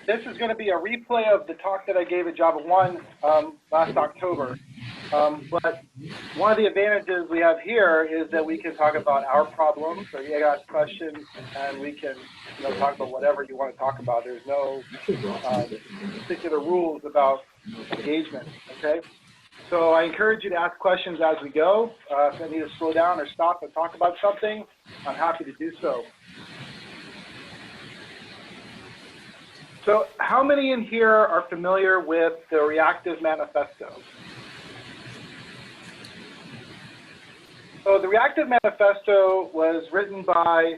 This is going to be a replay of the talk that I gave at JavaOne last October. But one of the advantages we have here is that we can talk about our problems, or you ask questions, and we can talk about whatever you want to talk about. There's no particular rules about engagement, okay? So I encourage you to ask questions as we go. If I need to slow down or stop and talk about something, I'm happy to do so. So how many in here are familiar with the Reactive Manifesto? So the Reactive Manifesto was written by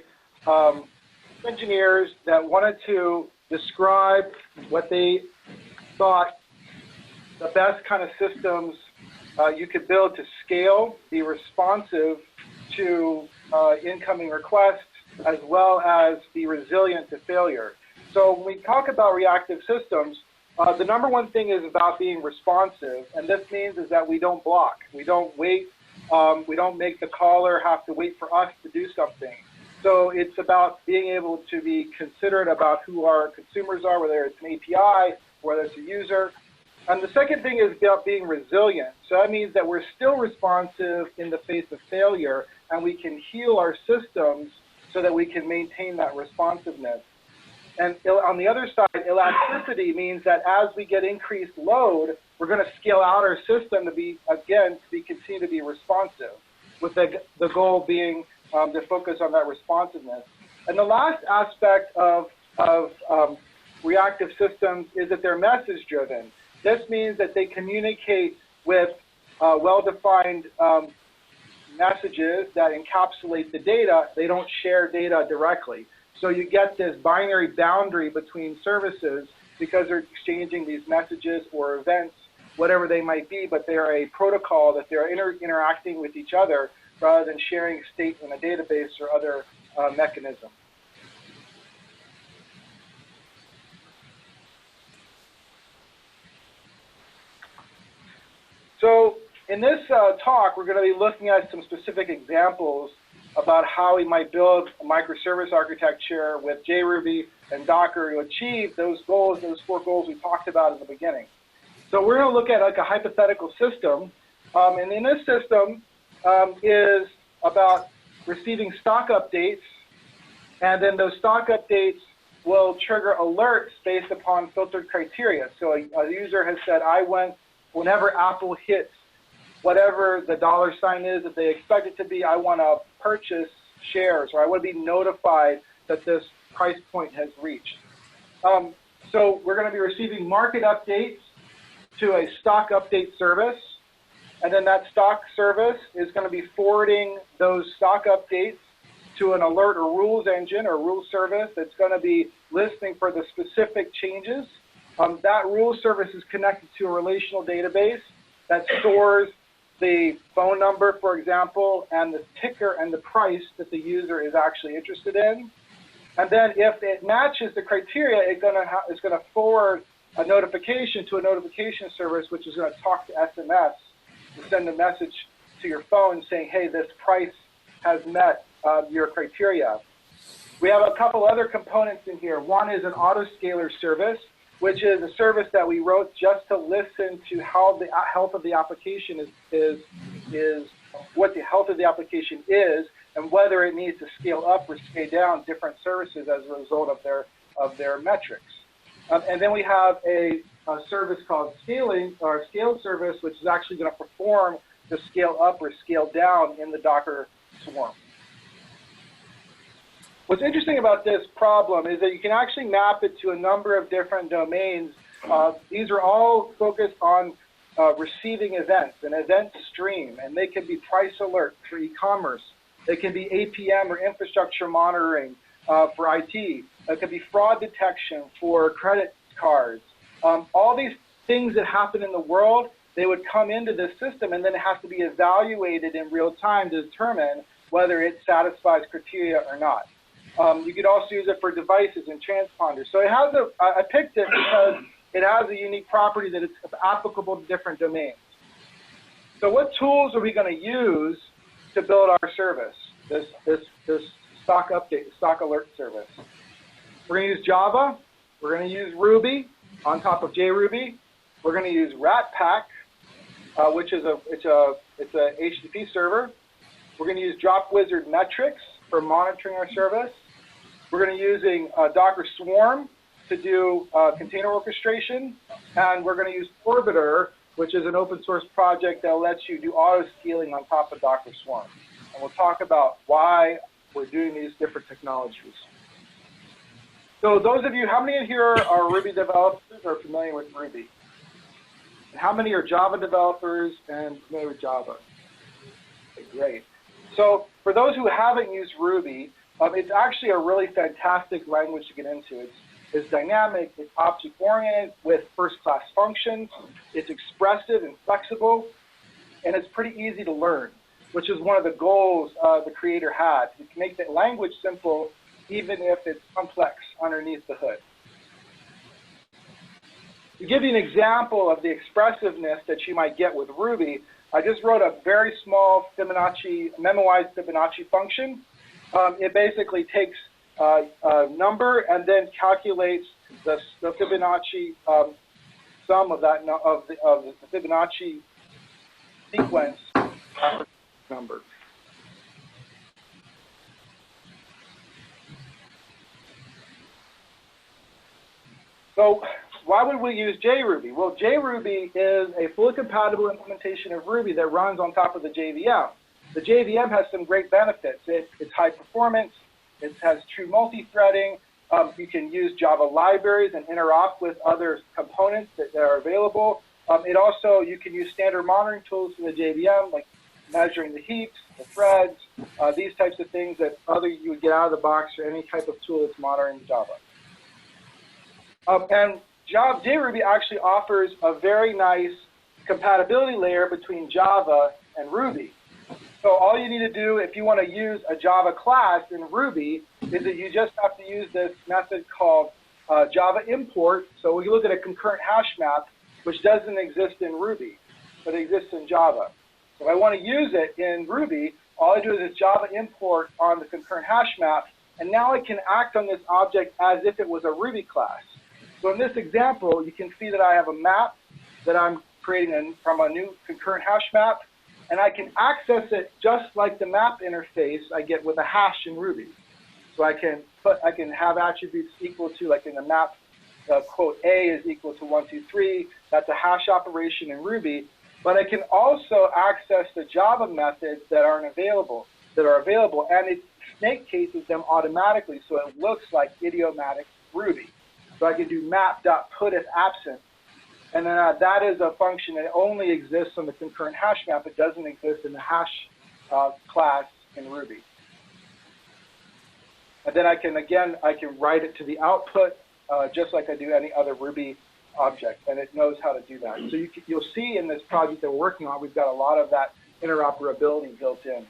engineers that wanted to describe what they thought the best kind of systems you could build to scale, be responsive to incoming requests, as well as be resilient to failure. So when we talk about reactive systems, the number one thing is about being responsive, and this means is that we don't block. We don't wait. We don't make the caller have to wait for us to do something. So it's about being able to be considerate about who our consumers are, whether it's an API, whether it's a user. And the second thing is about being resilient. So that means that we're still responsive in the face of failure, and we can heal our systems so that we can maintain that responsiveness. And on the other side, elasticity means that as we get increased load, we're going to scale out our system to be, again, continue to be responsive, with the goal being to focus on that responsiveness. And the last aspect of reactive systems is that they're message-driven. This means that they communicate with well-defined messages that encapsulate the data. They don't share data directly. So you get this binary boundary between services because they're exchanging these messages or events, whatever they might be, but they're a protocol that they're interacting with each other rather than sharing state in a database or other mechanism. So in this talk, we're going to be looking at some specific examples about how we might build a microservice architecture with JRuby and Docker to achieve those goals, those 4 goals we talked about in the beginning. So we're going to look at like a hypothetical system, and in this system is about receiving stock updates, and then those stock updates will trigger alerts based upon filtered criteria. So a user has said, whenever Apple hits whatever the $ is that they expect it to be, I want to purchase shares, or I want to be notified that this price point has reached. So we're going to be receiving market updates to a stock update service, and then that stock service is going to be forwarding those stock updates to an alert or rules engine or rules service that's going to be listening for the specific changes. That rules service is connected to a relational database that stores the phone number, for example, and the ticker and the price that the user is actually interested in. And then if it matches the criteria, it's going to forward a notification to a notification service, which is going to talk to SMS and send a message to your phone saying, hey, this price has met your criteria. We have a couple other components in here. One is an autoscaler service, which is a service that we wrote just to listen to how the health of the application is what the health of the application is, and whether it needs to scale up or scale down different services as a result of their metrics. And then we have a service called scaling, or scale service, which is actually going to perform the scale up or scale down in the Docker swarm. What's interesting about this problem is that you can actually map it to a number of different domains. These are all focused on receiving events, an event stream, and they can be price alerts for e-commerce. They can be APM or infrastructure monitoring for IT. It could be fraud detection for credit cards. All these things that happen in the world, they would come into this system, and then it has to be evaluated in real time to determine whether it satisfies criteria or not. You could also use it for devices and transponders. So it has I picked it because it has a unique property that it's applicable to different domains. So what tools are we going to use to build our service, this stock update, stock alert service? We're going to use Java, We're going to use Ruby on top of JRuby. We're going to use Ratpack, which is it's a HTTP server. We're going to use Drop Wizard metrics for monitoring our service. We're going to be using Docker Swarm to do container orchestration, and we're going to use Orbiter, which is an open source project that lets you do auto scaling on top of Docker Swarm. And we'll talk about why we're doing these different technologies. So those of you, how many in here are Ruby developers or familiar with Ruby? And how many are Java developers and familiar with Java? Okay, great. So for those who haven't used Ruby, it's actually a really fantastic language to get into. It's dynamic, it's object-oriented with first-class functions, it's expressive and flexible, and it's pretty easy to learn, which is one of the goals the creator had, to make the language simple even if it's complex underneath the hood. To give you an example of the expressiveness that you might get with Ruby, I just wrote a very small Fibonacci, memoized Fibonacci function. It basically takes a number and then calculates the Fibonacci sum of that of the Fibonacci sequence number. So why would we use JRuby? Well, JRuby is a fully compatible implementation of Ruby that runs on top of the JVM. The JVM has some great benefits. It's high performance. It has true multi-threading. You can use Java libraries and interop with other components that are available. It also, you can use standard monitoring tools in the JVM, like measuring the heaps, the threads, these types of things that you would get out of the box or any type of tool that's monitoring Java. And JRuby actually offers a very nice compatibility layer between Java and Ruby. So all you need to do if you want to use a Java class in Ruby is that you just have to use this method called Java import. So we look at a concurrent hash map, which doesn't exist in Ruby, but exists in Java. So if I want to use it in Ruby, all I do is Java import on the concurrent hash map, and now I can act on this object as if it was a Ruby class. So in this example, you can see that I have a map that I'm creating from a new concurrent hash map, and I can access it just like the map interface I get with a hash in Ruby. So I can have attributes equal to, like in the map, quote A is equal to 1, 2, 3. That's a hash operation in Ruby. But I can also access the Java methods that are available, and it snake cases them automatically, so it looks like idiomatic Ruby. So I can do map.putIfAbsent, and then that is a function that only exists on the concurrent hash map. It doesn't exist in the hash class in Ruby. And then I can write it to the output just like I do any other Ruby object, and it knows how to do that. So you'll see in this project that we're working on, we've got a lot of that interoperability built in.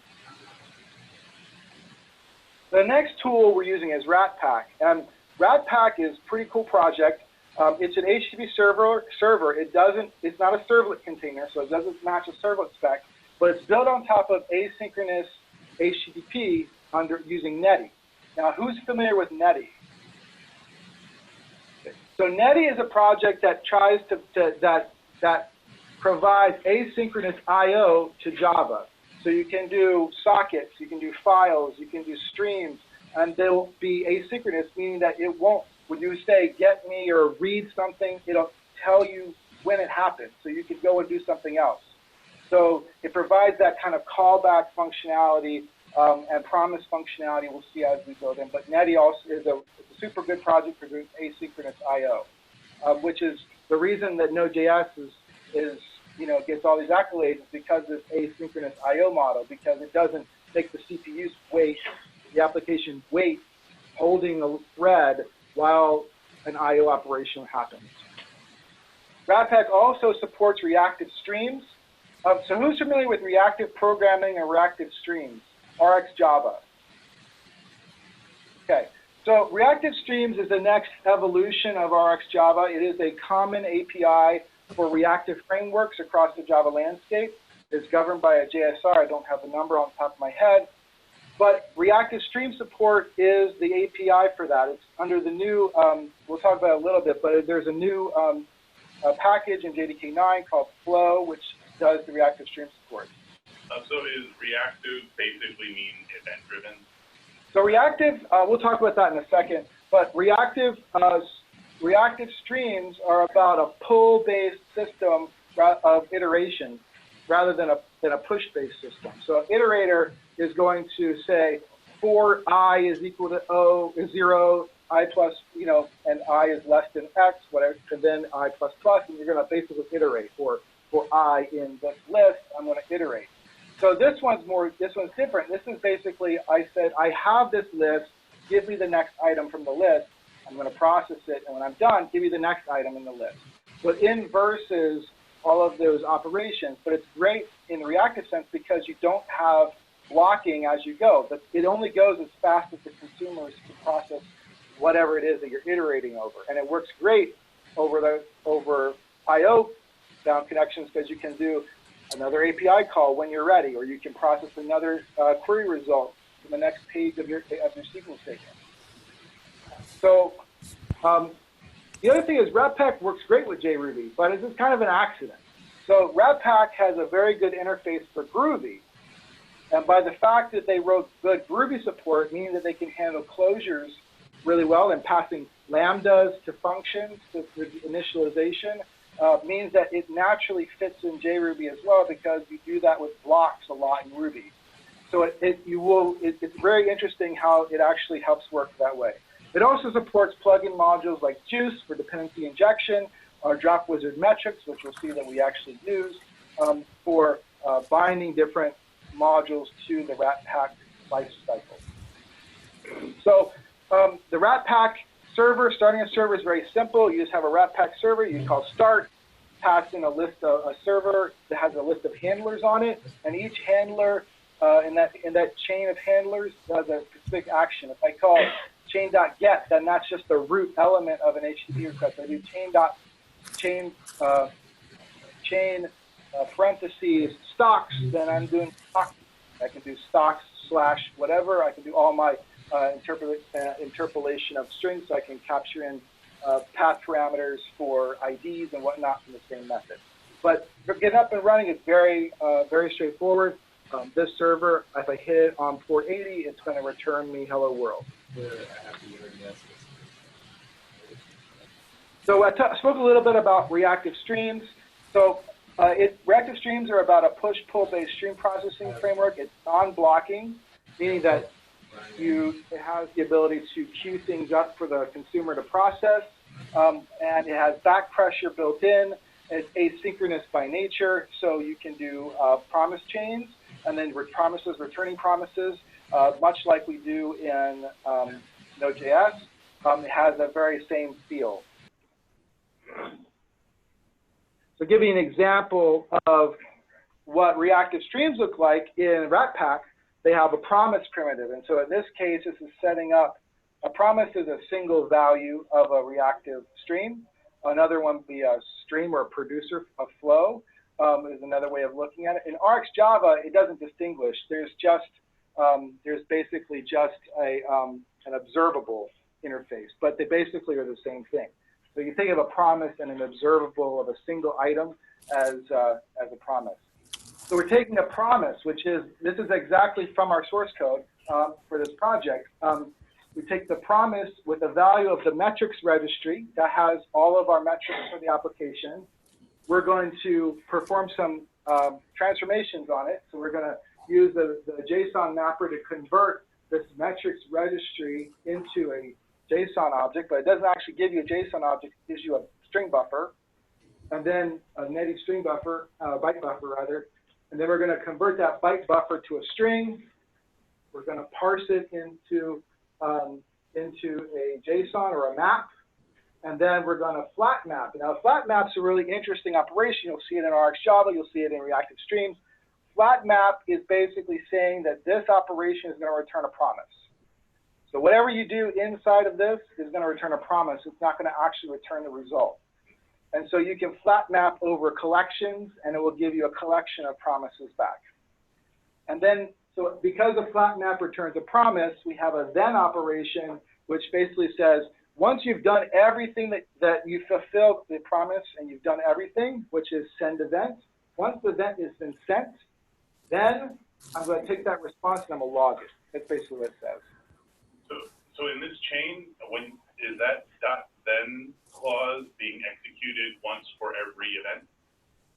The next tool we're using is Ratpack, and Ratpack is a pretty cool project. It's an HTTP server. It's not a servlet container, so it doesn't match a servlet spec, but it's built on top of asynchronous HTTP using Netty. Now, who's familiar with Netty? So Netty is a project that tries that provides asynchronous I/O to Java. So you can do sockets, you can do files, you can do streams, and they'll be asynchronous, meaning that it won't, when you say get me or read something, it'll tell you when it happens, so you can go and do something else. So it provides that kind of callback functionality and promise functionality we'll see as we build in. But Netty also is a super good project for doing asynchronous I/O, which is the reason that Node.js gets all these accolades is because of this asynchronous I/O model, because it doesn't make the CPUs wait, the application wait, holding a thread while an I/O operation happens. Ratpack also supports reactive streams. So who's familiar with reactive programming and reactive streams? RxJava. Okay, so reactive streams is the next evolution of RxJava. It is a common API for reactive frameworks across the Java landscape. It's governed by a JSR. I don't have the number on top of my head. But reactive stream support is the API for that. It's under the new, we'll talk about it a little bit, but there's a new package in JDK 9 called Flow, which does the reactive stream support. So is reactive basically mean event-driven? So reactive, we'll talk about that in a second, but reactive streams are about a pull-based system of iteration rather than a push-based system. So an iterator is going to say, for I is equal to O is 0, I plus, and I is less than X, whatever, and then I plus plus, and you're going to basically iterate. Or for I in this list, I'm going to iterate. So this one's different. This is basically, I said, I have this list, give me the next item from the list. I'm going to process it, and when I'm done, give me the next item in the list. So it inverses all of those operations, but it's great in the reactive sense because you don't have blocking as you go, but it only goes as fast as the consumers can process whatever it is that you're iterating over. And it works great over I/O bound connections because you can do another API call when you're ready, or you can process another query result from the next page of your SQL statement. So the other thing is Webpack works great with JRuby, but it's kind of an accident. So Webpack has a very good interface for Groovy, and by the fact that they wrote good Groovy support, meaning that they can handle closures really well and passing lambdas to functions to initialization, means that it naturally fits in JRuby as well because you do that with blocks a lot in Ruby. So it's very interesting how it actually helps work that way. It also supports plugin modules like Juice for dependency injection, or Drop Wizard metrics, which we'll see that we actually use for binding different modules to the Webpack lifecycle. So the Webpack server, starting a server is very simple. You just have a Webpack server you call start, pass in a server that has a list of handlers on it, and each handler in that chain of handlers does a specific action. If I call chain.get, then that's just the root element of an HTTP request. I do chain parentheses stocks, then I'm doing stock. I can do stocks / whatever. I can do all my interpolation of strings, so I can capture in path parameters for IDs and whatnot from the same method. But for getting up and running, it's very straightforward. This server, if I hit it on port 80, it's going to return me hello world. So I spoke a little bit about reactive streams. So reactive streams are about a push-pull-based stream processing framework. It's non-blocking, meaning that it has the ability to queue things up for the consumer to process, and it has back pressure built in. It's asynchronous by nature, so you can do promise chains and then returning promises, much like we do in Node.js. It has the very same feel. So give you an example of what reactive streams look like in Webpack. They have a promise primitive, and so in this case, this is setting up a promise is a single value of a reactive stream. Another one would be a stream or a producer of flow is another way of looking at it. In RxJava, it doesn't distinguish. There's basically just an observable interface, but they basically are the same thing. So you think of a promise and an observable of a single item as a promise. So we're taking a promise, this is exactly from our source code for this project. We take the promise with the value of the metrics registry that has all of our metrics for the application. We're going to perform some transformations on it. So we're going to use the JSON mapper to convert this metrics registry into a JSON object, but it doesn't actually give you a JSON object, it gives you a string buffer, and then a native string buffer, byte buffer rather, and then we're going to convert that byte buffer to a string. We're going to parse it into a JSON or a map, and then we're going to flat map. Now, flat map's a really interesting operation. You'll see it in RxJava, you'll see it in reactive streams. Flat map is basically saying that this operation is going to return a promise. So whatever you do inside of this is going to return a promise. It's not going to actually return the result. And so you can flat map over collections, and it will give you a collection of promises back. And then So because a flat map returns a promise, we have a then operation, which basically says, once you've done everything that you fulfilled the promise and you've done everything, which is send event, once the event has been sent, then I'm going to take that response and I'm going to log it. That's basically what it says. So in this chain, when is that .then clause being executed once for every event?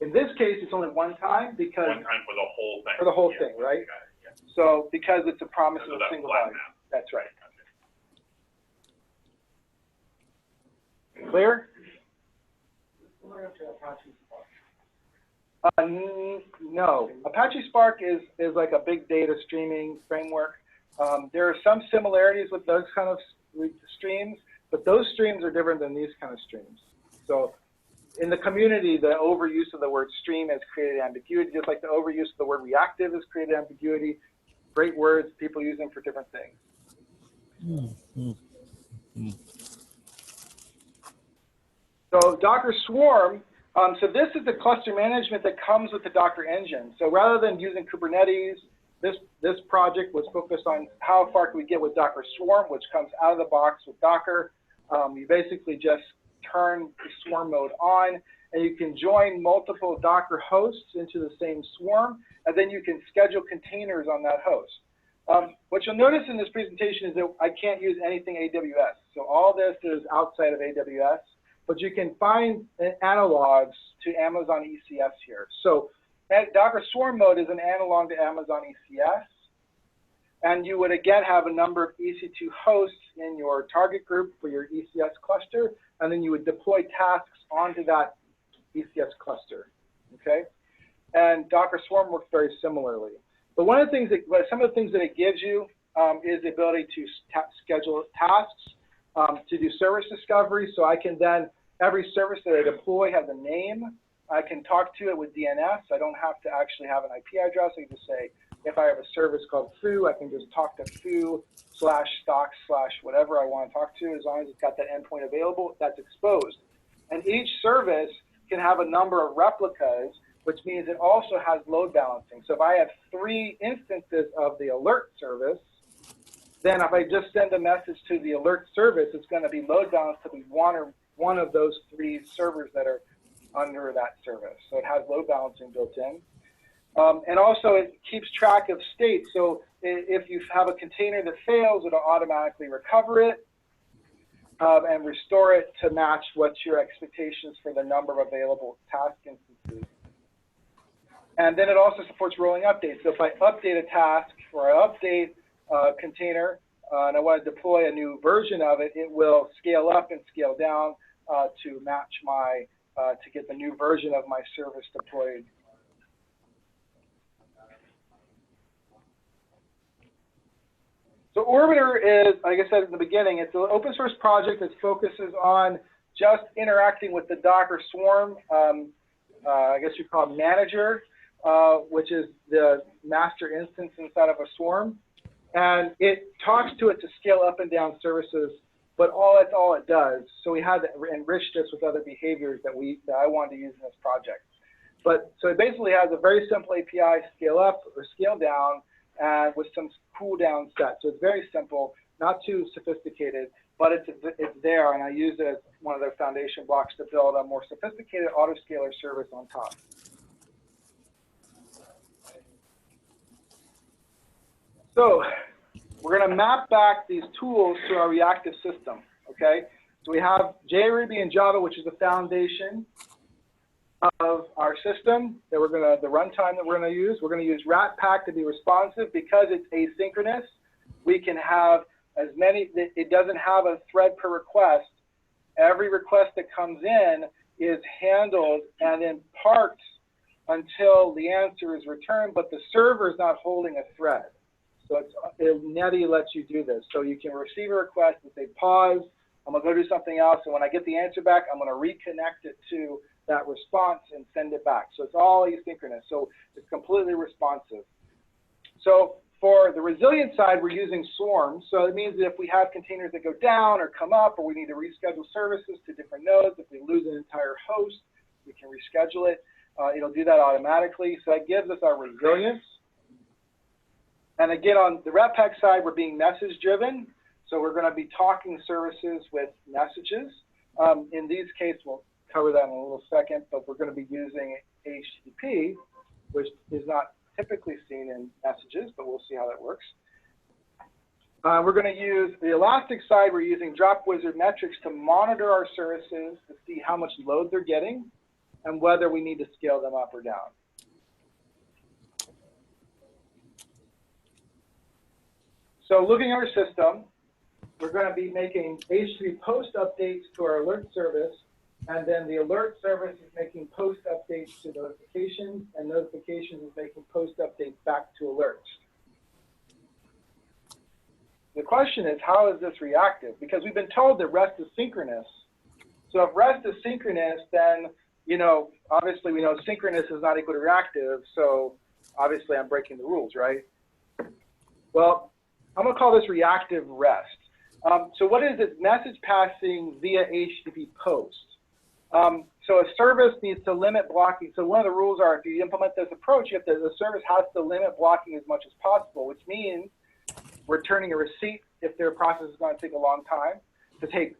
In this case, it's only one time because one time for the whole thing. For the whole thing, right? Yeah. So because it's a promise of a that single flat value. map. That's right. Clear? No. Apache Spark is like a big data streaming framework. There are some similarities with those kind of streams, but those streams are different than these kind of streams. So in the community, the overuse of the word stream has created ambiguity, just like the overuse of the word reactive has created ambiguity. Great words, people use them for different things. So Docker Swarm, so this is the cluster management that comes with the Docker engine. So rather than using Kubernetes, this project was focused on how far can we get with Docker Swarm, which comes out of the box with Docker. You basically just turn the swarm mode on, and you can join multiple Docker hosts into the same swarm, and then you can schedule containers on that host. What you'll notice in this presentation is that I can't use anything AWS. So all this is outside of AWS, but you can find analogs to Amazon ECS here. So Docker Swarm mode is an analog to Amazon ECS. And you would again have a number of EC2 hosts in your target group for your ECS cluster, and then you would deploy tasks onto that ECS cluster, okay? And Docker Swarm works very similarly. But one of the things some of the things that it gives you is the ability to schedule tasks, to do service discovery. So I can then, every service that I deploy has a name. I can talk to it with DNS. I don't have to actually have an IP address. I can just say, if I have a service called foo, I can just talk to foo/stock/whatever I want to talk to, as long as it's got that endpoint available, that's exposed. And each service can have a number of replicas, which means it also has load balancing. So if I have 3 instances of the alert service, then if I just send a message to the alert service, it's going to be load balanced to be one of those 3 servers that are under that service. So it has load balancing built in. And also it keeps track of state. So if you have a container that fails, it'll automatically recover it and restore it to match what's your expectations for the number of available task instances. And then it also supports rolling updates. So if I update a task or I update a container and I want to deploy a new version of it, it will scale up and scale down to match my, to get the new version of my service deployed. So Orbiter is, like I said in the beginning, it's an open source project that focuses on just interacting with the Docker Swarm, I guess you call it manager, which is the master instance inside of a swarm. And it talks to it to scale up and down services, but that's all it does. So we had to enrich this with other behaviors that I wanted to use in this project. But so it basically has a very simple API, scale up or scale down, and with some cooldown set. So it's very simple, not too sophisticated, but it's there, and I use it as one of the foundation blocks to build a more sophisticated autoscaler service on top. So we're going to map back these tools to our reactive system, okay? So we have JRuby and Java, which is the foundation of our system that the runtime that we're going to use. We're going to use Ratpack to be responsive because it's asynchronous. We can have as many, it doesn't have a thread per request. Every request that comes in is handled and then parked until the answer is returned, but the server is not holding a thread. So Netty lets you do this. So you can receive a request and say, pause, I'm going to go do something else, and when I get the answer back, I'm going to reconnect it to that response and send it back. So it's all asynchronous. So it's completely responsive. So for the resilient side, we're using swarms. So it means that if we have containers that go down or come up, or we need to reschedule services to different nodes, if we lose an entire host, we can reschedule it. It'll do that automatically. So that gives us our resilience. And again, on the Webpack side, we're being message driven. So we're going to be talking services with messages. In these cases, we'll cover that in a little second, but we're going to be using HTTP, which is not typically seen in messages, but we'll see how that works. We're going to use the Elastic side. We're using Drop Wizard metrics to monitor our services to see how much load they're getting and whether we need to scale them up or down. So looking at our system, we're going to be making HTTP post updates to our alert service, and then the alert service is making post updates to notifications, and notifications is making post updates back to alerts. The question is, how is this reactive? Because we've been told that REST is synchronous. So if REST is synchronous, then, you know, obviously we know synchronous is not equal to reactive, so obviously I'm breaking the rules, right? Well, I'm going to call this reactive REST. So what is it? Message passing via HTTP post. So a service needs to limit blocking. So one of the rules are if you implement this approach, the service has to limit blocking as much as possible, which means returning a receipt if their process is going to take a long time. To take,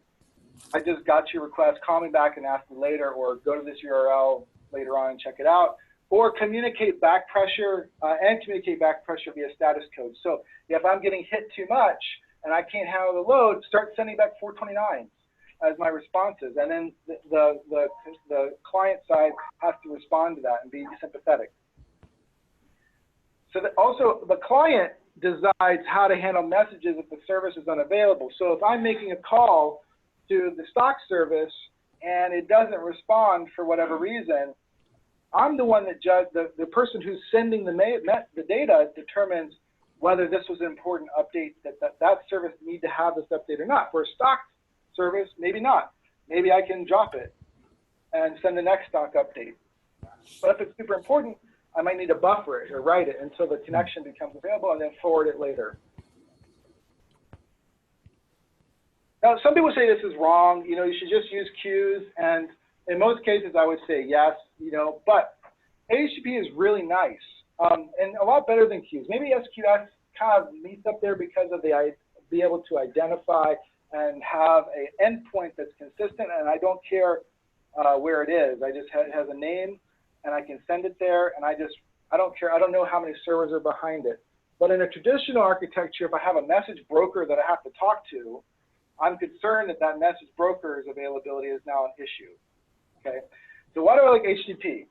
I just got your request, call me back and ask me later, or go to this URL later on and check it out. Or communicate back pressure and communicate back pressure via status code. So if I'm getting hit too much and I can't handle the load, start sending back 429s as my responses. And then the client side has to respond to that and be sympathetic. So that also the client decides how to handle messages if the service is unavailable. So if I'm making a call to the stock service and it doesn't respond for whatever reason, I'm the one that the person who's sending the data determines whether this was an important update, that service need to have this update or not. For a stock service, maybe not. Maybe I can drop it and send the next stock update. But if it's super important, I might need to buffer it or write it until the connection becomes available and then forward it later. Now, some people say this is wrong. You know, you should just use queues, and in most cases, I would say yes. You know, but HTTP is really nice and a lot better than queues. Maybe SQS kind of meets up there because of the be able to identify and have an endpoint that's consistent, and I don't care where it is. I just it has a name, and I can send it there, and I don't care. I don't know how many servers are behind it. But in a traditional architecture, if I have a message broker that I have to talk to, I'm concerned that that message broker's availability is now an issue. Okay, so why do I like HTTP?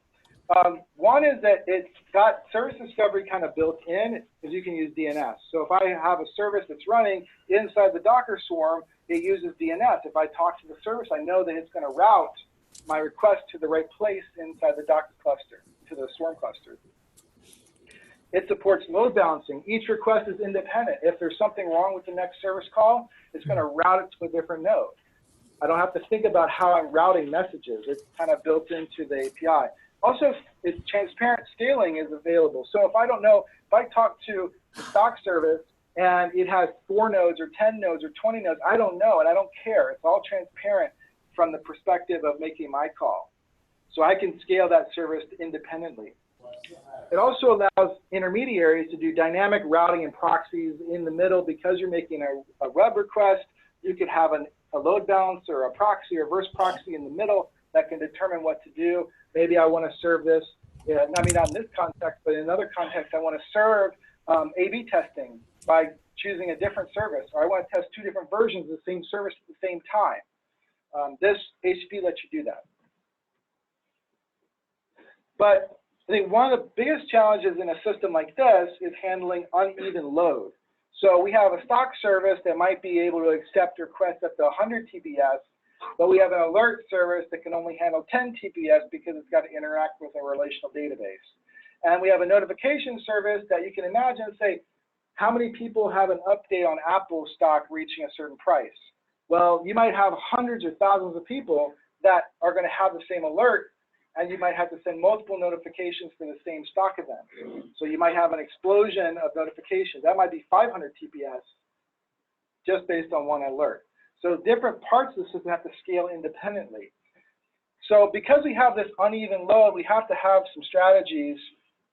One is that it's got service discovery kind of built in, because you can use DNS. So if I have a service that's running inside the Docker swarm, it uses DNS. If I talk to the service, I know that it's going to route my request to the right place inside the Docker cluster, to the swarm cluster. It supports load balancing. Each request is independent. If there's something wrong with the next service call, it's going to route it to a different node. I don't have to think about how I'm routing messages. It's kind of built into the API. Also, it's transparent scaling is available. So if I don't know, if I talk to the stock service and it has 4 nodes or 10 nodes or 20 nodes, I don't know and I don't care. It's all transparent from the perspective of making my call. So I can scale that service independently. It also allows intermediaries to do dynamic routing and proxies in the middle. Because you're making a web request, you could have a load balancer, a proxy, or reverse proxy in the middle that can determine what to do. Maybe I want to serve this, I mean, not in this context, but in another context, I want to serve A/B testing by choosing a different service, or I want to test 2 different versions of the same service at the same time. This HTTP lets you do that. But I think one of the biggest challenges in a system like this is handling uneven load. So we have a stock service that might be able to accept requests up to 100 TPS, but we have an alert service that can only handle 10 TPS because it's got to interact with a relational database. And we have a notification service that you can imagine, say, how many people have an update on Apple stock reaching a certain price? Well, you might have hundreds or thousands of people that are going to have the same alert, and you might have to send multiple notifications for the same stock event. So you might have an explosion of notifications. That might be 500 TPS just based on one alert. So different parts of the system have to scale independently. So because we have this uneven load, we have to have some strategies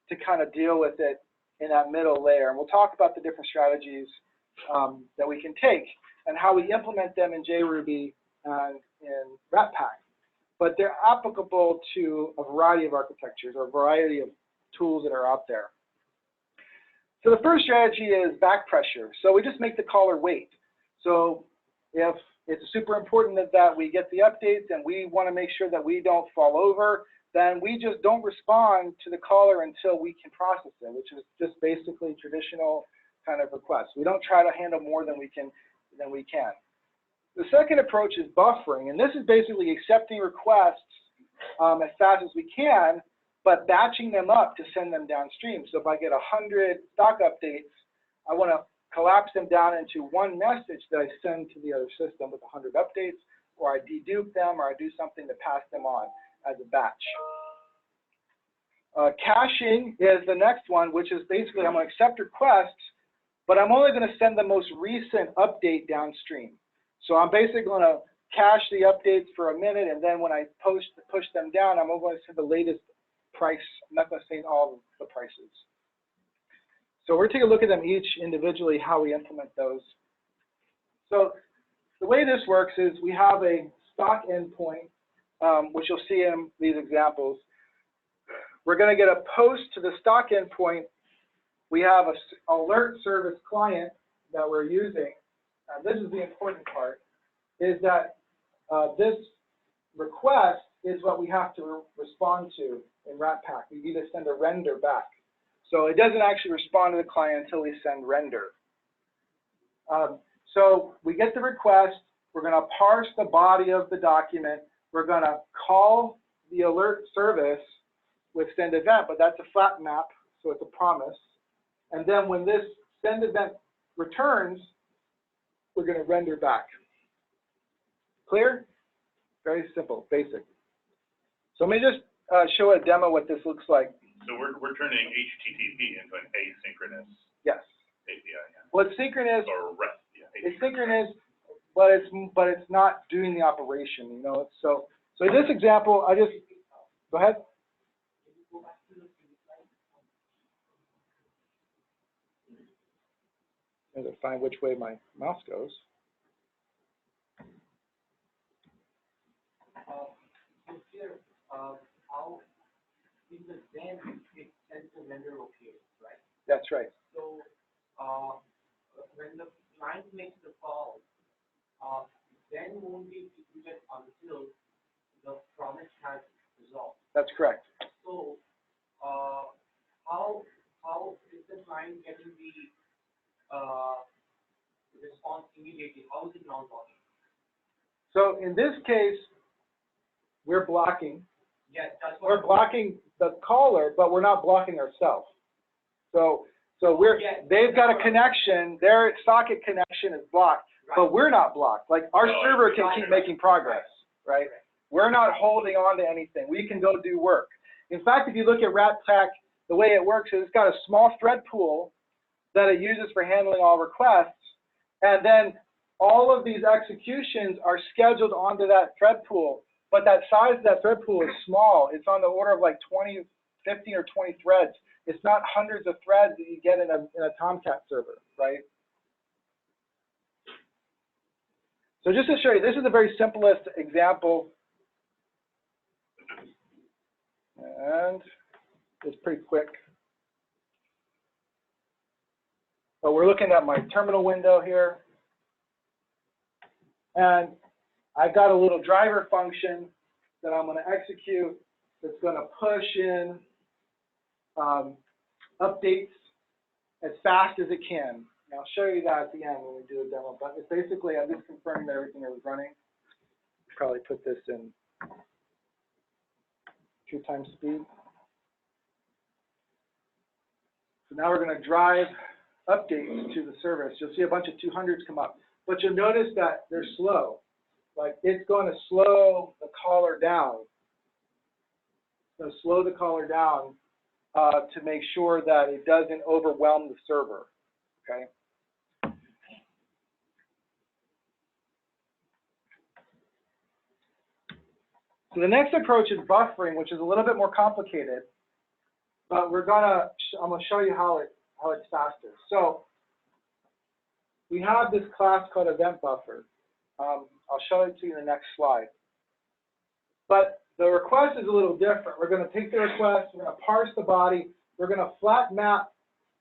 to kind of deal with it in that middle layer. And we'll talk about the different strategies that we can take and how we implement them in JRuby and in Ratpack. But they're applicable to a variety of architectures or a variety of tools that are out there. So the first strategy is back pressure. So we just make the caller wait. So if it's super important that we get the updates and we want to make sure that we don't fall over, then we just don't respond to the caller until we can process it, which is just basically traditional kind of requests. We don't try to handle more than we can. The second approach is buffering, and this is basically accepting requests as fast as we can, but batching them up to send them downstream. So if I get 100 stock updates, I want to collapse them down into one message that I send to the other system with 100 updates, or I dedupe them, or I do something to pass them on as a batch. Caching is the next one, which is basically I'm going to accept requests, but I'm only going to send the most recent update downstream. So I'm basically going to cache the updates for a minute, and then when I push them down, I'm going to send the latest price. I'm not going to send all the prices. So we're taking a look at them each individually, how we implement those. So the way this works is we have a stock endpoint, which you'll see in these examples. We're going to get a post to the stock endpoint. We have an alert service client that we're using. This is the important part, is that this request is what we have to respond to in Ratpack. We need to send a render back. So it doesn't actually respond to the client until we send render. So we get the request. We're going to parse the body of the document. We're going to call the alert service with send event, but that's a flat map, so it's a promise. And then when this send event returns, we're going to render back. Clear? Very simple, basic. So let me just show a demo what this looks like. So we're turning HTTP into an asynchronous yes. API. Yeah. Well, it's synchronous. Or REST. Yeah, it's synchronous, but it's not doing the operation. You know. So in this example, I just go ahead. I have to find which way my mouse goes. Here, how in the then it sends a render okay, right? That's right. So when the client makes the call, then won't be executed until the promise has resolved. That's correct. So how is the client getting the response immediately? How is it non-blocking? So in this case, we're blocking. Yes, that's what we're blocking the caller, but we're not blocking ourselves. So they've got a connection. Their socket connection is blocked, right. But we're not blocked. Like our server can keep making progress, right? We're not holding on to anything. We can go do work. In fact, if you look at Ratpack, the way it works is it's got a small thread pool that it uses for handling all requests, and then all of these executions are scheduled onto that thread pool. But that size of that thread pool is small. It's on the order of like 15 or 20 threads. It's not hundreds of threads that you get in a Tomcat server, right? So just to show you, this is the very simplest example. And it's pretty quick. So we're looking at my terminal window here. And I've got a little driver function that I'm going to execute that's going to push in updates as fast as it can. And I'll show you that at the end when we do a demo. But it's basically, I'm just confirming that everything is running. Probably put this in 2 times speed. So now we're going to drive updates to the service. You'll see a bunch of 200s come up. But you'll notice that they're slow. Like it's going to slow the caller down. It's going to slow the caller down to make sure that it doesn't overwhelm the server. Okay. So the next approach is buffering, which is a little bit more complicated. But I'm going to show you how it how it's faster. So we have this class called event buffer. I'll show it to you in the next slide. But the request is a little different. We're going to take the request, we're going to parse the body, we're going to flat map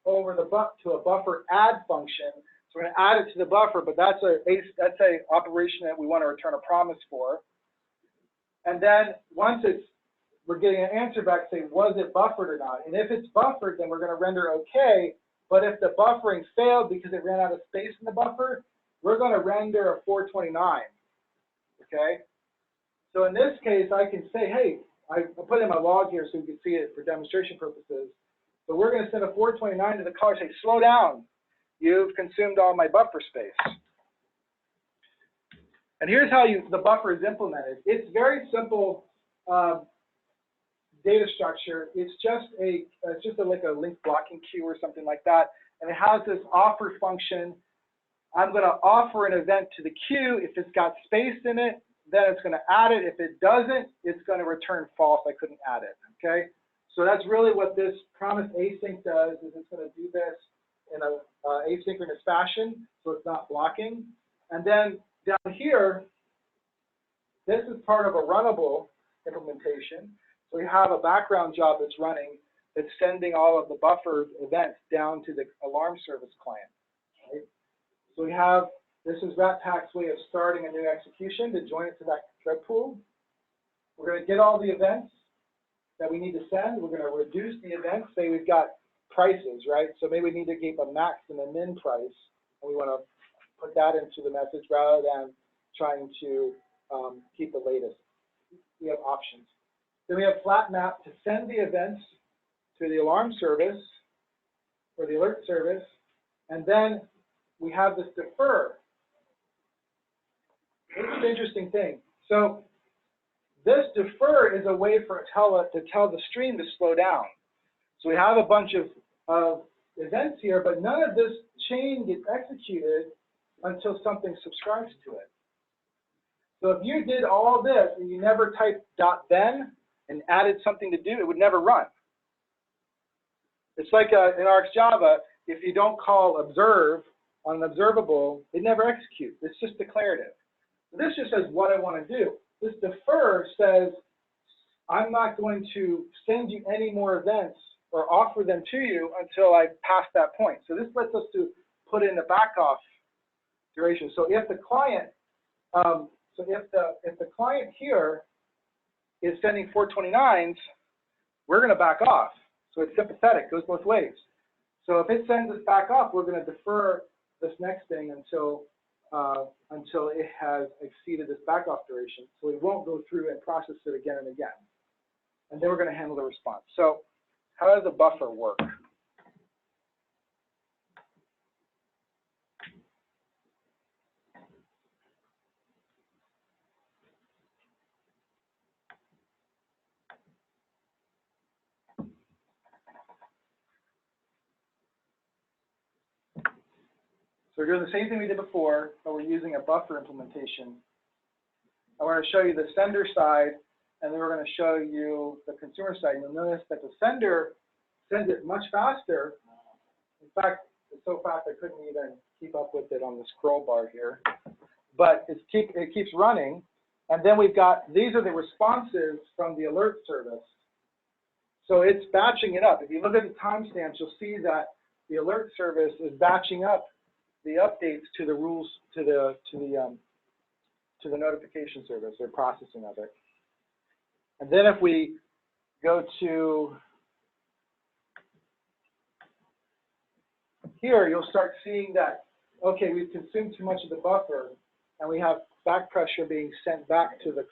over to a buffer add function. So we're going to add it to the buffer, but that's a operation that we want to return a promise for. And then once we're getting an answer back saying, was it buffered or not? And if it's buffered, then we're going to render okay. But if the buffering failed because it ran out of space in the buffer, we're going to render a 429, okay? So in this case, I can say, hey, I put in my log here so you can see it for demonstration purposes. So we're going to send a 429 to the caller, say, slow down. You've consumed all my buffer space. And here's how the buffer is implemented. It's very simple data structure. It's just like a link blocking queue or something like that. And it has this offer function. I'm going to offer an event to the queue. If it's got space in it, then it's going to add it. If it doesn't, it's going to return false. I couldn't add it. Okay. So that's really what this promise async does. Is it's going to do this in a asynchronous fashion, so it's not blocking. And then down here, this is part of a runnable implementation. So we have a background job that's running that's sending all of the buffered events down to the alarm service client. Right? So we have, this is Ratpack's way of starting a new execution to join it to that thread pool. We're going to get all the events that we need to send. We're going to reduce the events. Say we've got prices, right? So maybe we need to give a max and a min price, and we want to put that into the message rather than trying to keep the latest. We have options. Then we have flat map to send the events to the alarm service or the alert service, and then we have this defer. This is an interesting thing. So this defer is a way for it to tell the stream to slow down. So we have a bunch of events here, but none of this chain gets executed until something subscribes to it. So if you did all this and you never typed .then and added something to do, it would never run. It's like in RxJava, if you don't call observe on an observable, it never executes. It's just declarative. This just says what I want to do. This defer says, I'm not going to send you any more events or offer them to you until I pass that point. So this lets us to put in the back off duration. So if the client, if the client here is sending 429s, we're going to back off. So it's sympathetic, goes both ways. So if it sends us back off, we're going to defer this next thing until it has exceeded this back off duration. So we won't go through and process it again and again. And then we're going to handle the response. So how does a buffer work? So we're doing the same thing we did before, but we're using a buffer implementation. I want to show you the sender side, and then we're going to show you the consumer side. You'll notice that the sender sends it much faster. In fact, it's so fast I couldn't even keep up with it on the scroll bar here. But it keeps running. And then we've got, these are the responses from the alert service. So it's batching it up. If you look at the timestamps, you'll see that the alert service is batching up the updates to the rules, to the notification service or processing of it. And then if we go to here, you'll start seeing that, okay, we've consumed too much of the buffer, and we have back pressure being sent back to the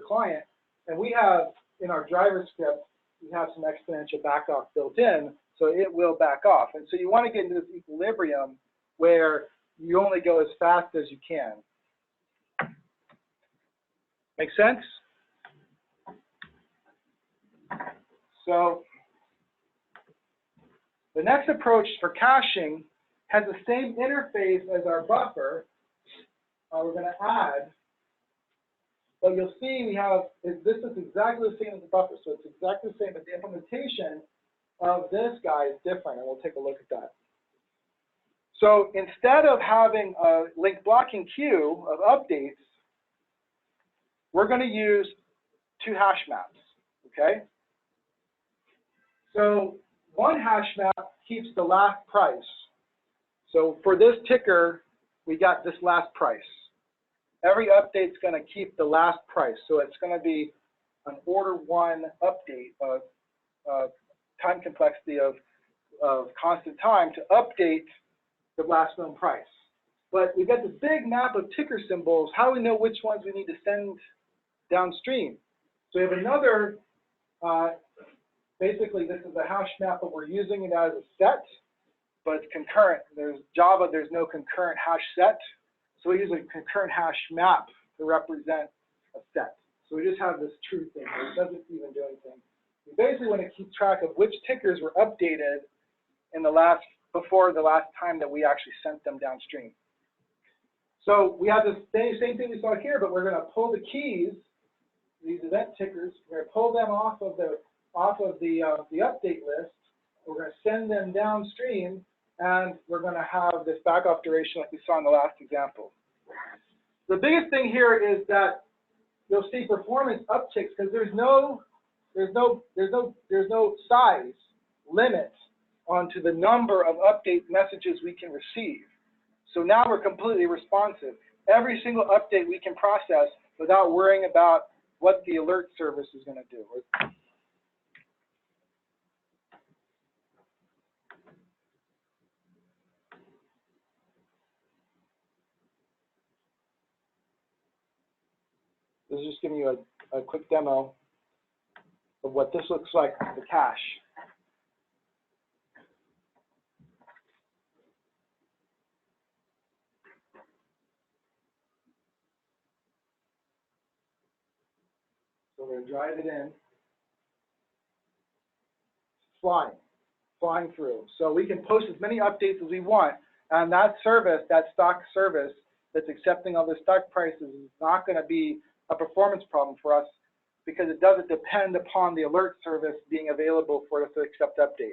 client. And we have, in our driver script, we have some exponential back off built in, so it will back off. And so you want to get into this equilibrium where you only go as fast as you can. Make sense? So the next approach for caching has the same interface as our buffer. We're going to add, but you'll see we have, this is exactly the same as the buffer, so it's exactly the same, but the implementation of this guy is different, and we'll take a look at that. So instead of having a link blocking queue of updates, we're going to use 2 hash maps, okay? So one hash map keeps the last price. So for this ticker, we got this last price. Every update's going to keep the last price. So it's going to be an order 1 update of time complexity of constant time to update the last known price. But we've got this big map of ticker symbols. How do we know which ones we need to send downstream? So we have another, basically this is a hash map, but we're using it as a set, but it's concurrent. There's Java, there's no concurrent hash set. So we use a concurrent hash map to represent a set. So we just have this true thing, where it doesn't even do anything. We basically want to keep track of which tickers were updated in the before the last time that we actually sent them downstream. So we have the same thing we saw here, but we're going to pull the keys, these event tickers, we're going to pull them off of the update list. We're going to send them downstream, and we're going to have this backoff duration like we saw in the last example. The biggest thing here is that you'll see performance upticks because there's no size limit onto the number of update messages we can receive. So now we're completely responsive. Every single update we can process without worrying about what the alert service is going to do. This is just giving you a quick demo of what this looks like, the cache. So we're going to drive it in. Flying through. So we can post as many updates as we want, and that service, that stock service that's accepting all the stock prices is not going to be a performance problem for us because it doesn't depend upon the alert service being available for us to accept updates.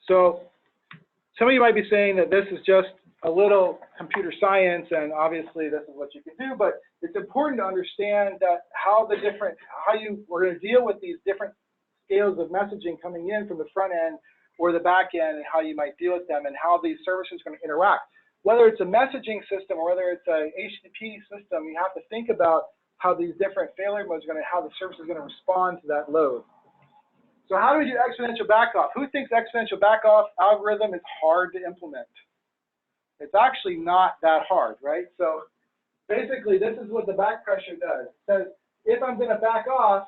So some of you might be saying that this is just a little computer science, and obviously this is what you can do, but it's important to understand that we're going to deal with these different scales of messaging coming in from the front end or the back end, and how you might deal with them, and how these services are going to interact. Whether it's a messaging system or whether it's a HTTP system, you have to think about how these different failure modes are going to, how the service is going to respond to that load. So how do we do exponential backoff? Who thinks exponential backoff algorithm is hard to implement? It's actually not that hard, right? So basically, this is what the back pressure does. It says, if I'm going to back off,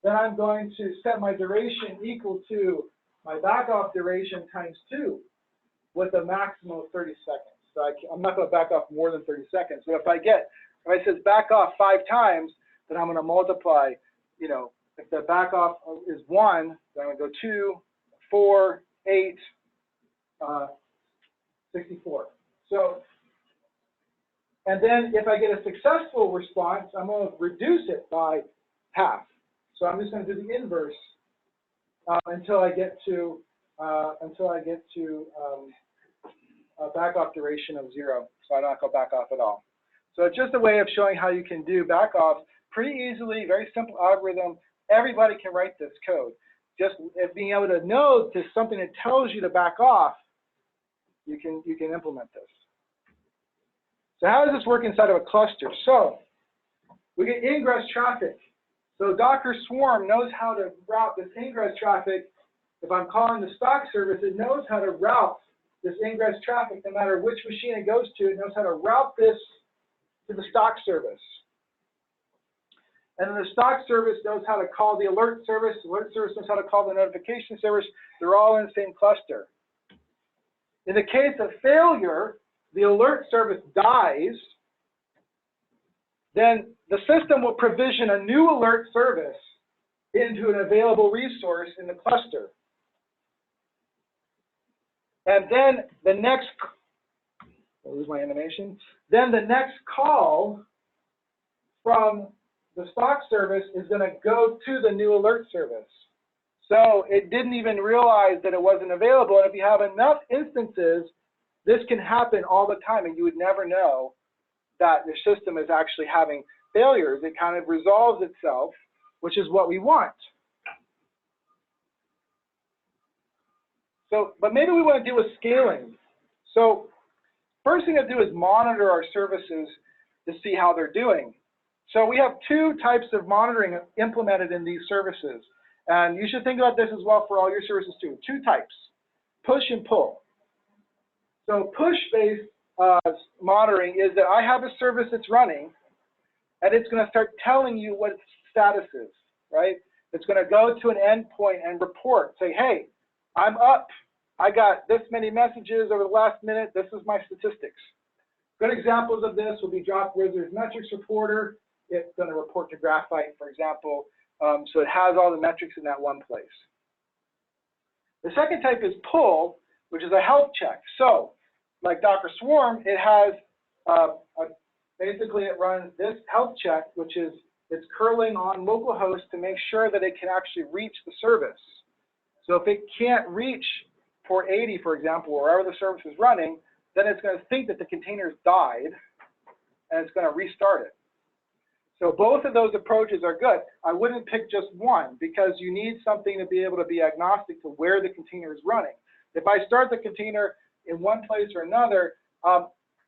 then I'm going to set my duration equal to my backoff duration times 2 with a maximum of 30 seconds. So I'm not going to back off more than 30 seconds. So if it says back off 5 times, then I'm going to multiply, if the back off is 1, then I'm going to go 2, 4, 8, 64. So, and then if I get a successful response, I'm going to reduce it by half. So I'm just going to do the inverse until I get to a back off duration of 0. So I don't go back off at all. So it's just a way of showing how you can do back off pretty easily, very simple algorithm. Everybody can write this code. Just being able to know there's something that tells you to back off, you can implement this. So how does this work inside of a cluster? So we get ingress traffic. So Docker Swarm knows how to route this ingress traffic. If I'm calling the stock service, it knows how to route this ingress traffic no matter which machine it goes to. It knows how to route this to the stock service. And then the stock service knows how to call the alert service. The alert service knows how to call the notification service. They're all in the same cluster. In the case of failure, the alert service dies, then the system will provision a new alert service into an available resource in the cluster. And then the next, I'll lose my animation. Then the next call from the stock service is going to go to the new alert service. So it didn't even realize that it wasn't available. And if you have enough instances, this can happen all the time, and you would never know that your system is actually having failures. It kind of resolves itself, which is what we want. So, but maybe we want to deal with scaling. So first thing to do is monitor our services to see how they're doing. So we have two types of monitoring implemented in these services. And you should think about this as well for all your services too. Two types, push and pull. So push-based monitoring is that I have a service that's running, and it's going to start telling you what its status is, right? It's going to go to an endpoint and report, say, hey, I'm up. I got this many messages over the last minute. This is my statistics. Good examples of this will be Drop Wizard's metrics reporter. It's going to report to Graphite, for example. So it has all the metrics in that one place. The second type is pull, which is a health check. So like Docker Swarm, it has basically it runs this health check, which is it's curling on localhost to make sure that it can actually reach the service. So if it can't reach port 80, for example, or wherever the service is running, then it's going to think that the container's died, and it's going to restart it. So both of those approaches are good. I wouldn't pick just one, because you need something to be able to be agnostic to where the container is running. If I start the container in one place or another,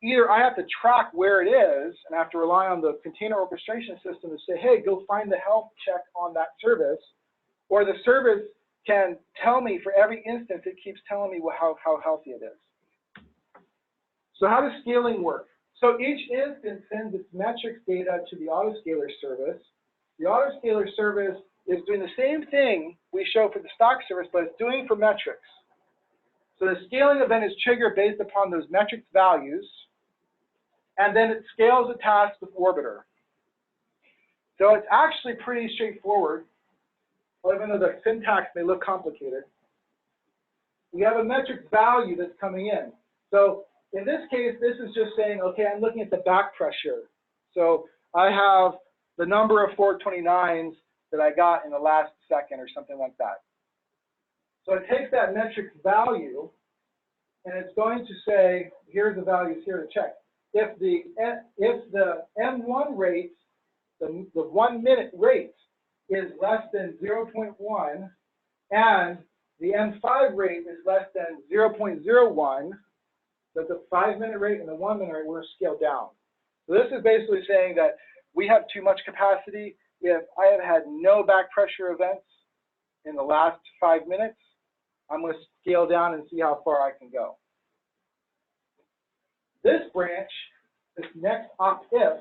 either I have to track where it is, and I have to rely on the container orchestration system to say, hey, go find the health check on that service, or the service can tell me for every instance, it keeps telling me how healthy it is. So how does scaling work? So each instance sends its metrics data to the autoscaler service. The autoscaler service is doing the same thing we show for the stock service, but it's doing for metrics. So the scaling event is triggered based upon those metrics values, and then it scales a task with Orbiter. So it's actually pretty straightforward, even though the syntax may look complicated. We have a metric value that's coming in. So in this case, this is just saying, okay, I'm looking at the back pressure. So I have the number of 429s that I got in the last second or something like that. So it takes that metric value, and it's going to say, here's the values here to check. If the M1 rate, the 1 minute rate, is less than 0.1, and the M5 rate is less than 0.01, that's a 5-minute rate and a 1-minute rate, we're scaled down. So this is basically saying that we have too much capacity. If I have had no back pressure events in the last 5 minutes, I'm going to scale down and see how far I can go. This branch, this next op if,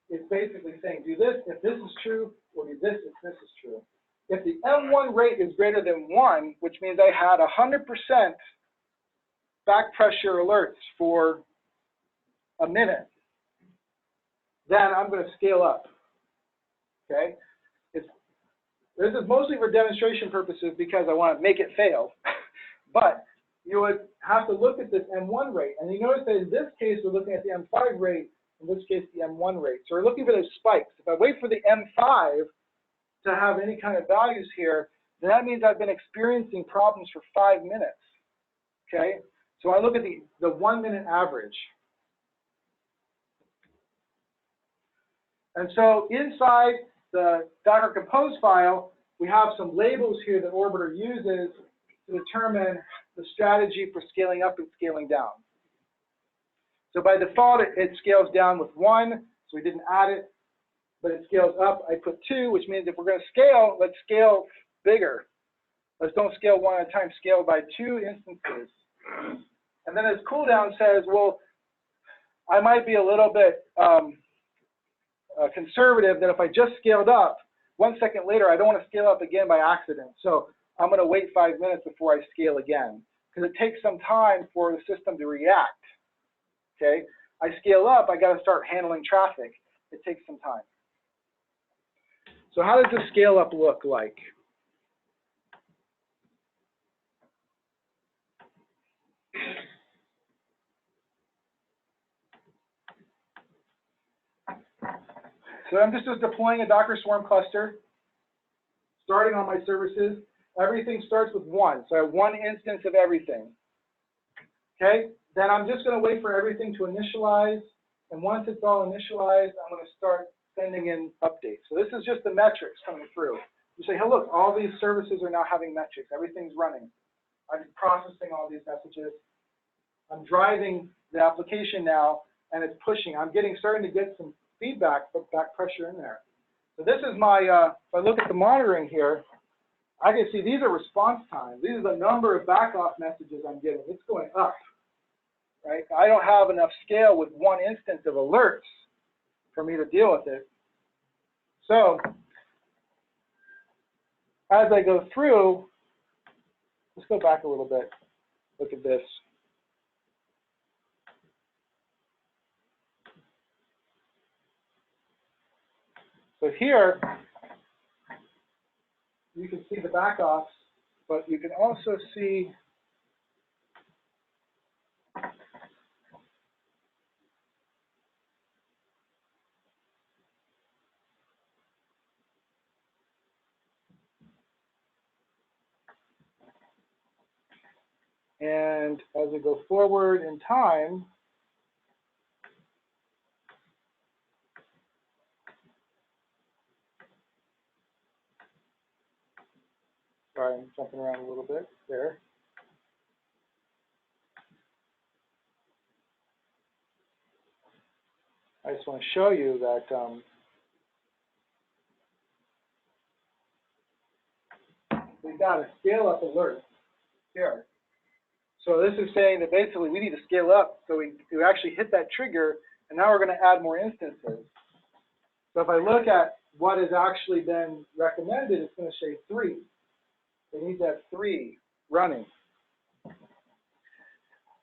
is basically saying do this if this is true, or do this if this is true. If the M1 rate is greater than 1, which means I had 100% back pressure alerts for a minute, then I'm going to scale up. Okay? This is mostly for demonstration purposes because I want to make it fail. But you would have to look at this M1 rate. And you notice that in this case, we're looking at the M5 rate, in this case, the M1 rate. So we're looking for those spikes. If I wait for the M5 to have any kind of values here, then that means I've been experiencing problems for 5 minutes. Okay? So I look at the 1 minute average. And so inside the Docker Compose file, we have some labels here that Orbiter uses to determine the strategy for scaling up and scaling down. So by default, it scales down with 1, so we didn't add it, but it scales up. I put 2, which means if we're going to scale, let's scale bigger. Let's don't scale 1 at a time, scale by 2 instances. And then as cooldown says, well, I might be a little bit conservative that if I just scaled up, 1 second later, I don't want to scale up again by accident. So I'm going to wait 5 minutes before I scale again, because it takes some time for the system to react. Okay, I scale up, I got to start handling traffic. It takes some time. So how does the scale up look like? So I'm just deploying a Docker Swarm cluster, starting on my services. Everything starts with one, so I have one instance of everything. Okay, then I'm just going to wait for everything to initialize, and once it's all initialized, I'm going to start sending in updates. So this is just the metrics coming through. You say, hey, look, all these services are now having metrics. Everything's running. I'm processing all these messages. I'm driving the application now, and it's pushing. I'm starting to get some feedback, but back pressure in there. So this is my, if I look at the monitoring here, I can see these are response times. These are the number of back-off messages I'm getting. It's going up, right? I don't have enough scale with one instance of alerts for me to deal with it. So as I go through, let's go back a little bit. Look at this. So here, you can see the backoffs, but you can also see and as we go forward in time, sorry, I'm jumping around a little bit there. I just want to show you that we've got a scale up alert here. So this is saying that basically we need to scale up so we actually hit that trigger, and now we're going to add more instances. So if I look at what has actually been recommended, it's going to say 3. They need to have 3 running.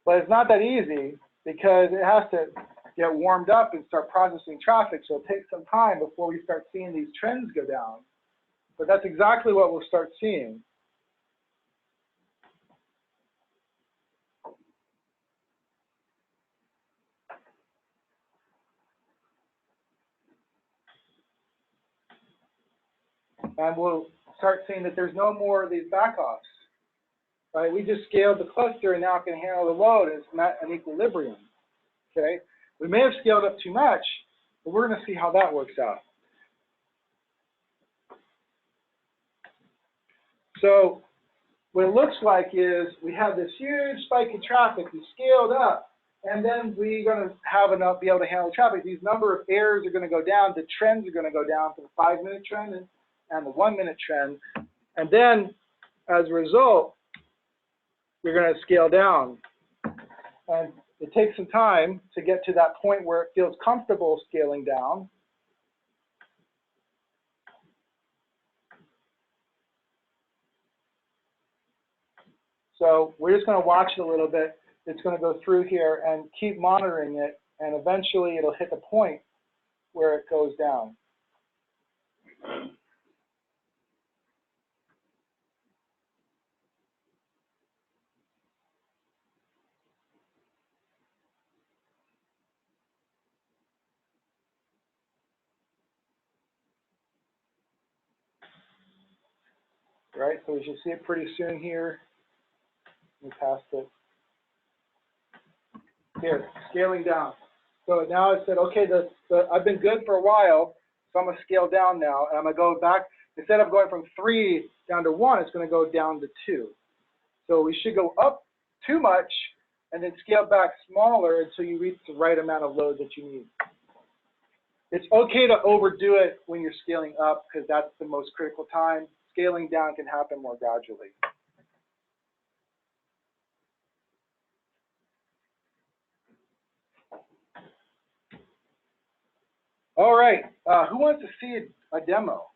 But it's not that easy because it has to get warmed up and start processing traffic, so it'll take some time before we start seeing these trends go down. But that's exactly what we'll start seeing. And we'll start seeing that there's no more of these backoffs. Right? We just scaled the cluster, and now it can handle the load, and it's at an equilibrium. Okay? We may have scaled up too much, but we're going to see how that works out. So what it looks like is we have this huge spike in traffic. We scaled up, and then we're going to have enough be able to handle traffic. These number of errors are going to go down. The trends are going to go down for the 5-minute trend and the 1-minute trend. And then, as a result, we're going to scale down. And it takes some time to get to that point where it feels comfortable scaling down. So we're just going to watch it a little bit. It's going to go through here and keep monitoring it, and eventually it'll hit the point where it goes down. Right, so we should see it pretty soon here. We passed it. Here, scaling down. So now it said, okay, I've been good for a while, so I'm going to scale down now, and I'm going to go back. Instead of going from 3 down to 1, it's going to go down to 2. So we should go up too much and then scale back smaller until you reach the right amount of load that you need. It's okay to overdo it when you're scaling up because that's the most critical time. Scaling down can happen more gradually. All right, who wants to see a demo?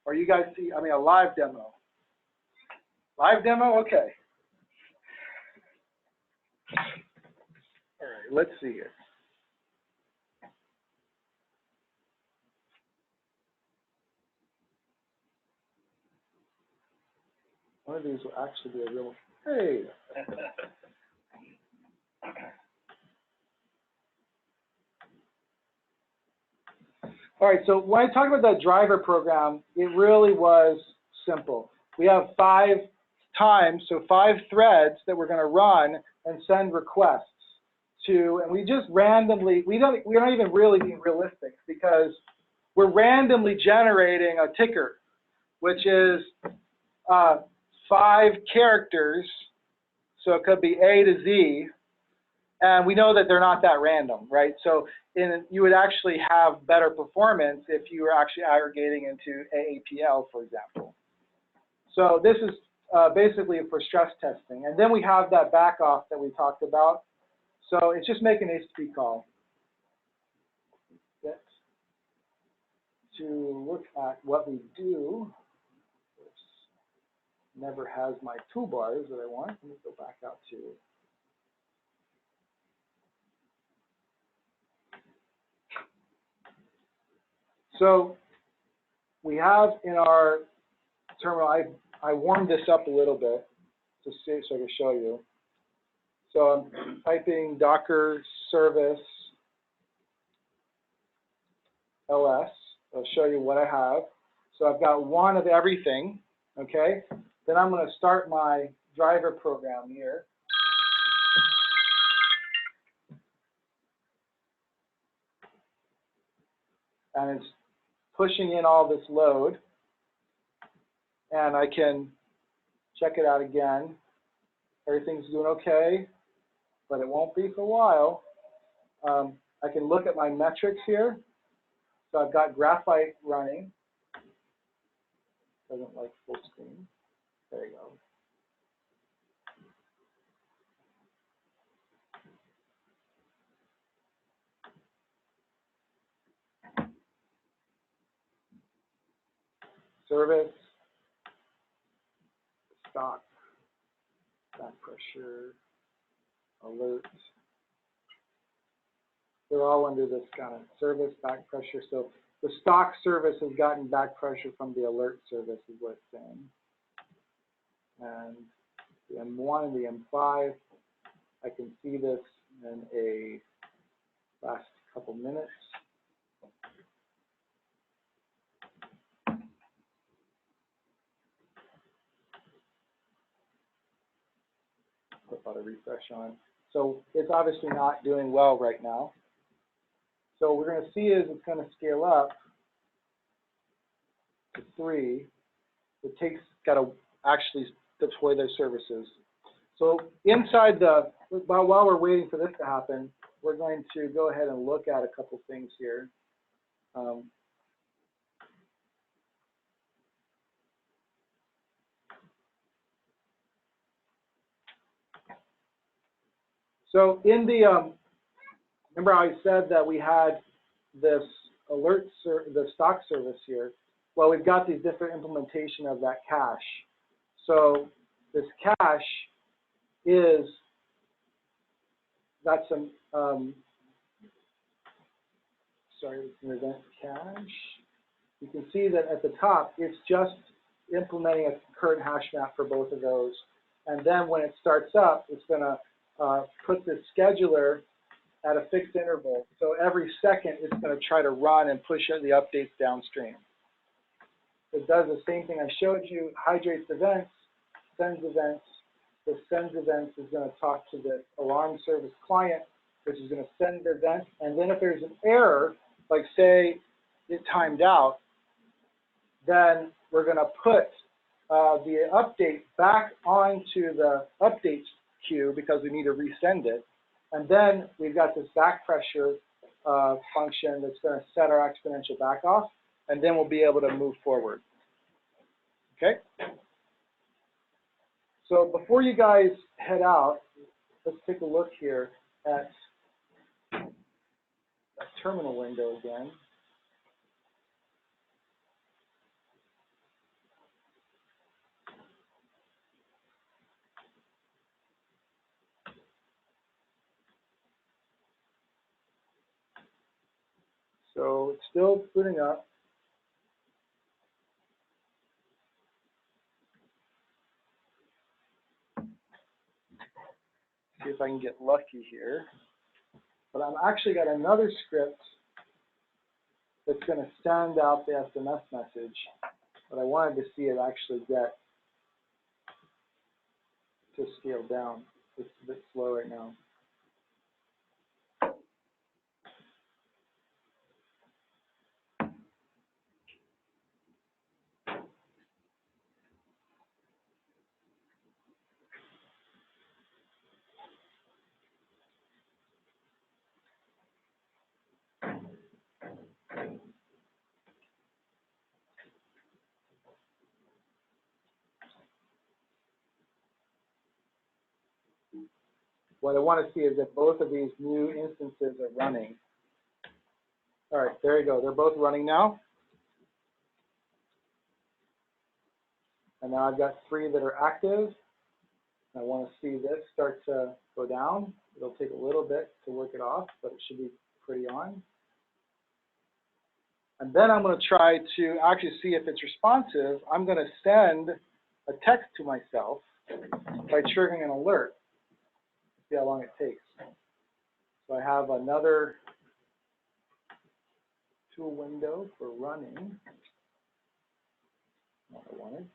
Or you guys see, a live demo? Live demo, okay. All right, let's see here. One of these will actually be a real, hey. All right, so when I talk about that driver program, it really was simple. We have 5 times, so 5 threads that we're going to run and send requests to, and we just randomly, we're not even really being realistic because we're randomly generating a ticker, which is 5 characters, so it could be A to Z, and we know that they're not that random, right? So you would actually have better performance if you were actually aggregating into AAPL, for example. So this is basically for stress testing. And then we have that back off that we talked about. So it's just making an HTTP call. Get to look at what we do. This never has my toolbars that I want. Let me go back out to So we have in our terminal, I warmed this up a little bit to see so I can show you. So I'm typing Docker service ls. I'll show you what I have. So I've got 1 of everything, okay? Then I'm going to start my driver program here. And it's pushing in all this load. And I can check it out again. Everything's doing okay, but it won't be for a while. I can look at my metrics here. So I've got Graphite running. Doesn't like full screen. There you go. Service, stock, back pressure, alerts. They're all under this kind of service back pressure. So the stock service has gotten back pressure from the alert service is what it's saying. And the M1 and the M5, I can see this in a last couple minutes. Put about a refresh on. So it's obviously not doing well right now. So what we're going to see is it's going to scale up to 3. It takes, got to actually deploy those services. So inside the, while we're waiting for this to happen, we're going to go ahead and look at a couple things here. So in the, remember I said that we had this alert, the stock service here. Well, we've got these different implementation of that cache. So this cache is, that's some, sorry, it's an event cache. You can see that at the top, it's just implementing a current hash map for both of those. And then when it starts up, it's going to put the scheduler at a fixed interval. So every second, it's going to try to run and push the updates downstream. It does the same thing I showed you, hydrates events, sends events. The sends events is going to talk to the alarm service client, which is going to send the event. And then if there's an error, like say it timed out, then we're going to put the update back onto the updates queue because we need to resend it. And then we've got this back pressure function that's going to set our exponential back off, and then we'll be able to move forward. Okay? So before you guys head out, let's take a look here at that terminal window again. So it's still booting up. See if I can get lucky here. But I've actually got another script it's going to send out the SMS message, but I wanted to see it actually get to scale down. It's a bit slow right now. What I want to see is that both of these new instances are running. All right, there you go. They're both running now. And now I've got 3 that are active. I want to see this start to go down. It'll take a little bit to work it off, but it should be pretty on. And then I'm going to try to actually see if it's responsive. I'm going to send a text to myself by triggering an alert. See how long it takes. So I have another tool window for running. What I wanted.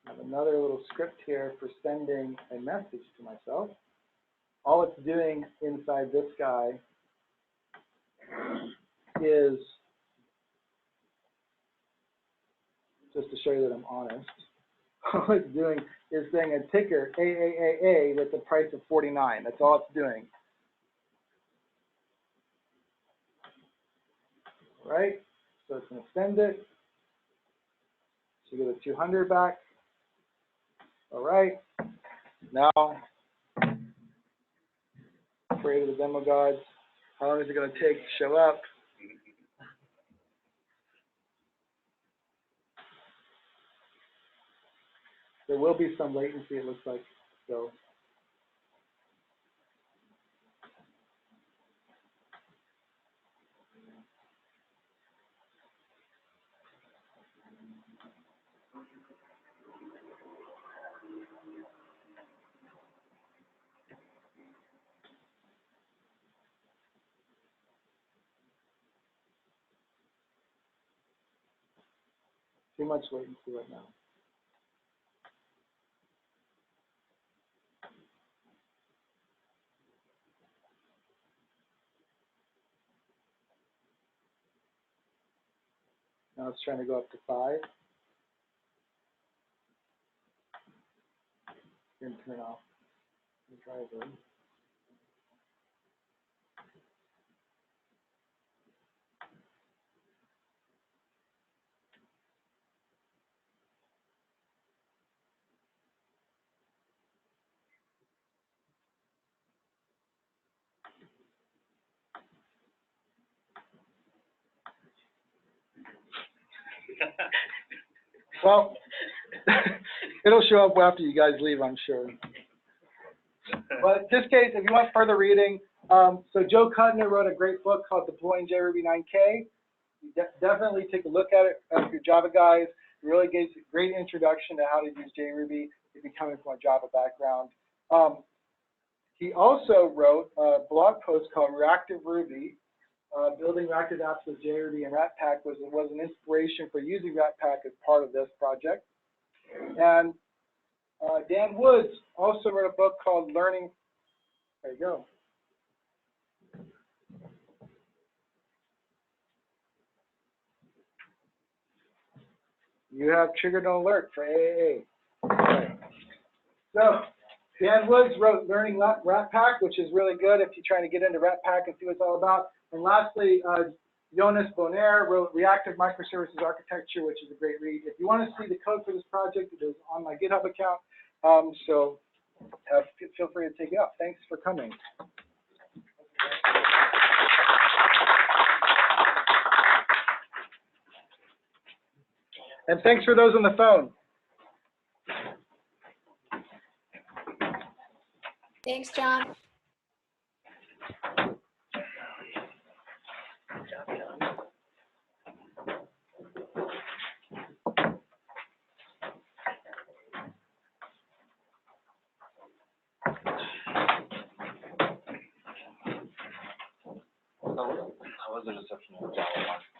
I have another little script here for sending a message to myself. All it's doing inside this guy is, just to show you that I'm honest, all it's doing is saying a ticker, AAAA, with the price of 49. That's all it's doing. All right, so it's going to send it. So you get a 200 back. All right, now, afraid of the demo gods. How long is it going to take to show up? There will be some latency, it looks like, so. Too much latency right now. Now it's trying to go up to 5. Going to turn off the driver. Well, it'll show up after you guys leave, I'm sure. But in this case, if you want further reading, so Joe Cutner wrote a great book called Deploying JRuby 9K. You definitely take a look at it if you're Java guys. It really gives a great introduction to how to use JRuby if you're coming from a Java background. He also wrote a blog post called Reactive Ruby. Building reactive apps with JRuby and Ratpack was an inspiration for using Ratpack as part of this project. And Dan Woods also wrote a book called Learning. There you go. You have triggered an alert for AAA. Right. So Dan Woods wrote Learning Ratpack, which is really good if you're trying to get into Ratpack and see what it's all about. And lastly, Jonas Bonaire wrote Reactive Microservices Architecture, which is a great read. If you want to see the code for this project, it is on my GitHub account. So feel free to take it up. Thanks for coming. And thanks for those on the phone. Thanks, John. was the reception in JavaOne.